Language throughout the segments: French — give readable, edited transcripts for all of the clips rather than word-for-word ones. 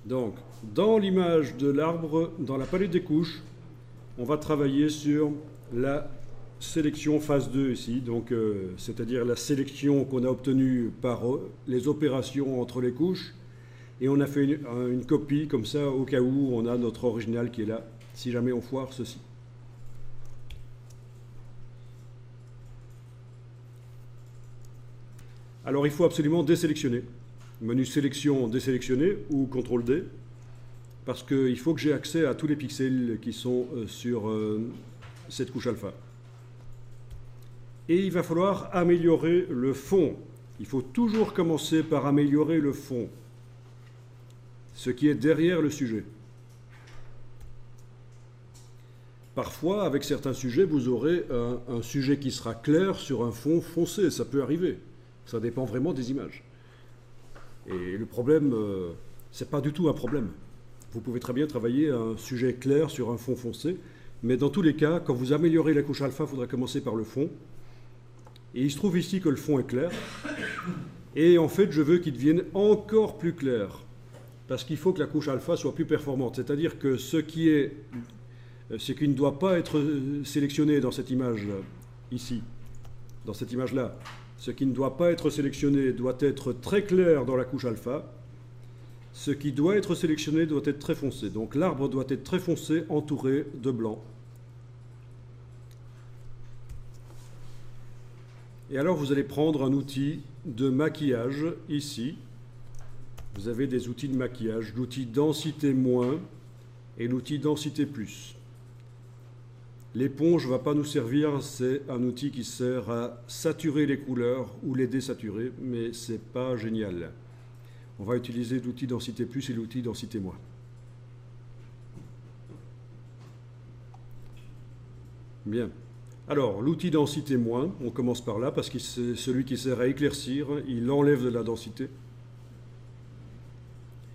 Donc, dans l'image de l'arbre, dans la palette des couches, on va travailler sur la sélection phase 2 ici, donc c'est-à-dire la sélection qu'on a obtenue par les opérations entre les couches, et on a fait une copie comme ça au cas où on a notre original qui est là, si jamais on foire ceci. Alors il faut absolument désélectionner. Menu sélection désélectionner ou CTRL D, parce qu'il faut que j'ai accès à tous les pixels qui sont sur cette couche alpha. Et il va falloir améliorer le fond. Il faut toujours commencer par améliorer le fond, ce qui est derrière le sujet. Parfois, avec certains sujets, vous aurez un sujet qui sera clair sur un fond foncé. Ça peut arriver. Ça dépend vraiment des images. Et le problème, c'est pas du tout un problème. Vous pouvez très bien travailler un sujet clair sur un fond foncé, mais dans tous les cas, quand vous améliorez la couche alpha, il faudra commencer par le fond. Et il se trouve ici que le fond est clair. Et en fait, je veux qu'il devienne encore plus clair, parce qu'il faut que la couche alpha soit plus performante. C'est-à-dire que ce qui ne doit pas être sélectionné dans cette image ici, dans cette image-là, ce qui ne doit pas être sélectionné doit être très clair dans la couche alpha. Ce qui doit être sélectionné doit être très foncé. Donc l'arbre doit être très foncé, entouré de blanc. Et alors vous allez prendre un outil de maquillage ici. Vous avez des outils de maquillage, l'outil densité moins et l'outil densité plus. L'éponge ne va pas nous servir, c'est un outil qui sert à saturer les couleurs ou les désaturer, mais ce n'est pas génial. On va utiliser l'outil densité plus et l'outil densité moins. Bien. Alors, l'outil densité moins, on commence par là, parce que c'est celui qui sert à éclaircir, il enlève de la densité.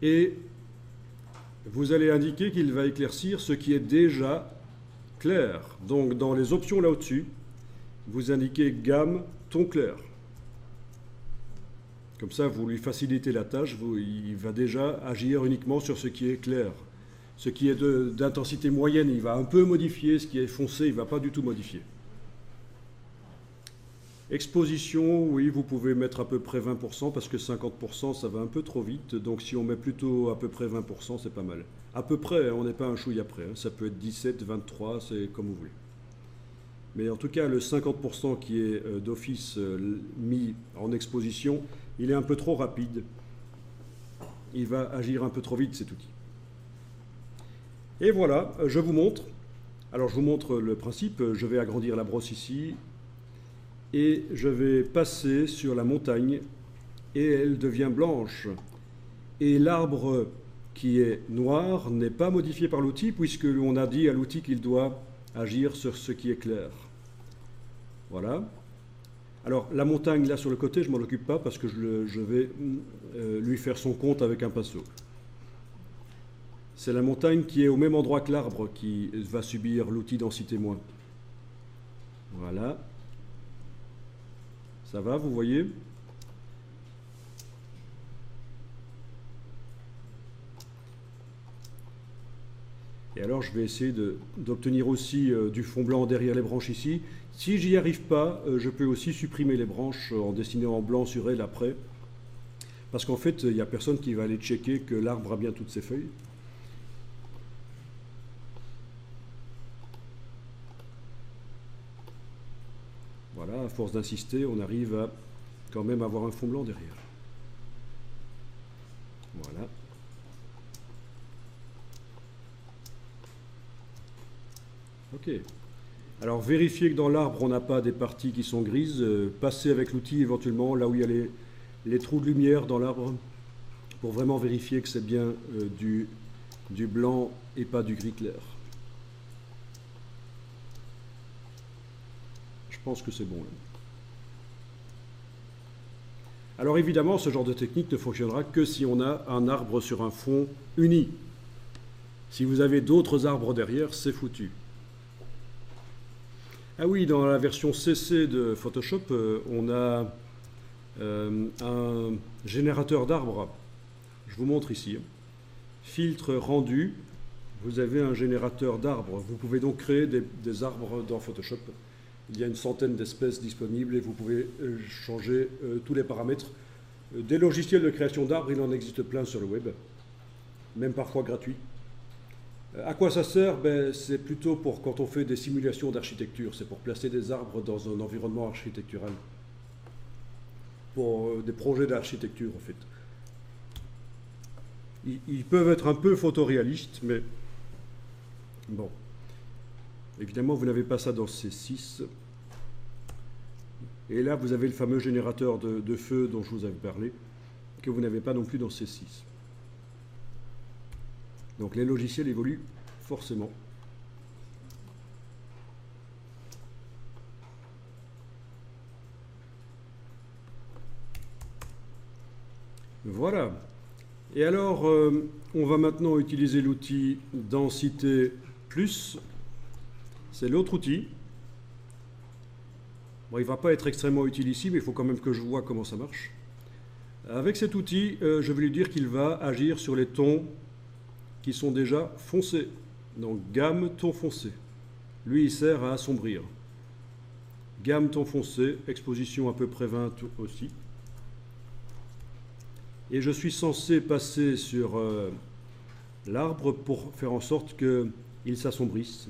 Et vous allez indiquer qu'il va éclaircir ce qui est déjà clair. Donc dans les options là au-dessus, vous indiquez gamme ton clair. Comme ça, vous lui facilitez la tâche, il va déjà agir uniquement sur ce qui est clair. Ce qui est d'intensité moyenne, il va un peu modifier, ce qui est foncé, il ne va pas du tout modifier. Exposition, oui, vous pouvez mettre à peu près 20%, parce que 50%, ça va un peu trop vite. Donc si on met plutôt à peu près 20%, c'est pas mal. À peu près, on n'est pas un chouïa près. Ça peut être 17, 23, c'est comme vous voulez. Mais en tout cas, le 50% qui est d'office mis en exposition, il est un peu trop rapide. Il va agir un peu trop vite, cet outil. Et voilà, je vous montre. Alors, je vous montre le principe. Je vais agrandir la brosse ici. Et je vais passer sur la montagne et elle devient blanche. Et l'arbre qui est noir n'est pas modifié par l'outil puisque l'on a dit à l'outil qu'il doit agir sur ce qui est clair. Voilà. Alors la montagne là sur le côté, je ne m'en occupe pas parce que je vais lui faire son compte avec un pinceau. C'est la montagne qui est au même endroit que l'arbre qui va subir l'outil densité moins. Voilà. Ça va, vous voyez? Et alors, je vais essayer d'obtenir aussi du fond blanc derrière les branches ici. Si j'y arrive pas, je peux aussi supprimer les branches en dessinant en blanc sur elles après. Parce qu'en fait, il n'y a personne qui va aller checker que l'arbre a bien toutes ses feuilles. Voilà, à force d'insister, on arrive à quand même avoir un fond blanc derrière. Voilà. Ok. Alors vérifiez que dans l'arbre, on n'a pas des parties qui sont grises. Passez avec l'outil éventuellement là où il y a les trous de lumière dans l'arbre pour vraiment vérifier que c'est bien du blanc et pas du gris clair. Je pense que c'est bon. Là. Alors évidemment, ce genre de technique ne fonctionnera que si on a un arbre sur un fond uni. Si vous avez d'autres arbres derrière, c'est foutu. Ah oui, dans la version CC de Photoshop, on a un générateur d'arbres. Je vous montre ici. filtre rendu, vous avez un générateur d'arbres. Vous pouvez donc créer des arbres dans Photoshop. Il y a une centaine d'espèces disponibles et vous pouvez changer tous les paramètres. Des logiciels de création d'arbres, il en existe plein sur le web, même parfois gratuits. À quoi ça sert? C'est plutôt pour quand on fait des simulations d'architecture, c'est pour placer des arbres dans un environnement architectural. Pour des projets d'architecture en fait. Ils peuvent être un peu photoréalistes, mais bon. Évidemment, vous n'avez pas ça dans C6. Et là, vous avez le fameux générateur de feu dont je vous avais parlé, que vous n'avez pas non plus dans C6. Donc les logiciels évoluent forcément. Voilà. Et alors, on va maintenant utiliser l'outil Densité Plus. C'est l'autre outil. Bon, il ne va pas être extrêmement utile ici, mais il faut quand même que je vois comment ça marche. Avec cet outil, je vais lui dire qu'il va agir sur les tons qui sont déjà foncés. Donc, gamme, ton foncé. Lui, il sert à assombrir. Gamme, ton foncé, exposition à peu près 20 aussi. Et je suis censé passer sur l'arbre pour faire en sorte qu'il s'assombrisse.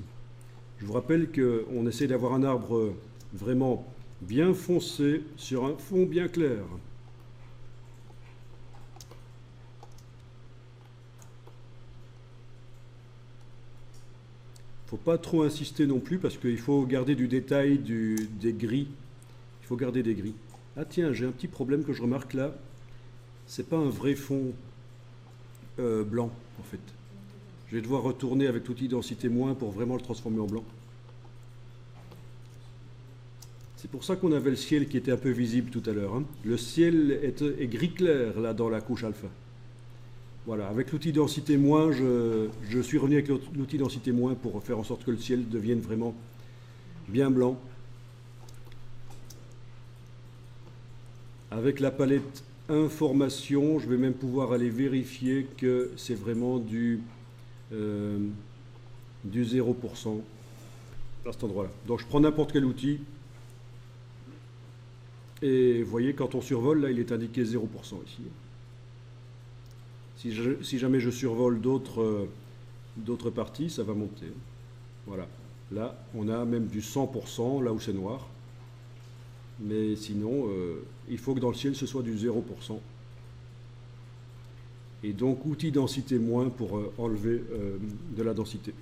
Je vous rappelle qu'on essaie d'avoir un arbre vraiment bien foncé sur un fond bien clair. Il ne faut pas trop insister non plus parce qu'il faut garder du détail, des gris. Il faut garder des gris. Ah tiens, j'ai un petit problème que je remarque là. C'est pas un vrai fond blanc en fait. Je vais devoir retourner avec l'outil densité moins pour vraiment le transformer en blanc. C'est pour ça qu'on avait le ciel qui était un peu visible tout à l'heure. Hein. Le ciel est gris clair là dans la couche alpha. Voilà, avec l'outil densité moins, je suis revenu avec l'outil densité moins pour faire en sorte que le ciel devienne vraiment bien blanc. Avec la palette information, je vais même pouvoir aller vérifier que c'est vraiment du 0% à cet endroit-là. Donc je prends n'importe quel outil et vous voyez quand on survole, là il est indiqué 0% ici. Si jamais je survole d'autres parties, ça va monter. Voilà. Là, on a même du 100%, là où c'est noir. Mais sinon, il faut que dans le ciel, ce soit du 0%. Et donc, outil densité moins pour enlever de la densité.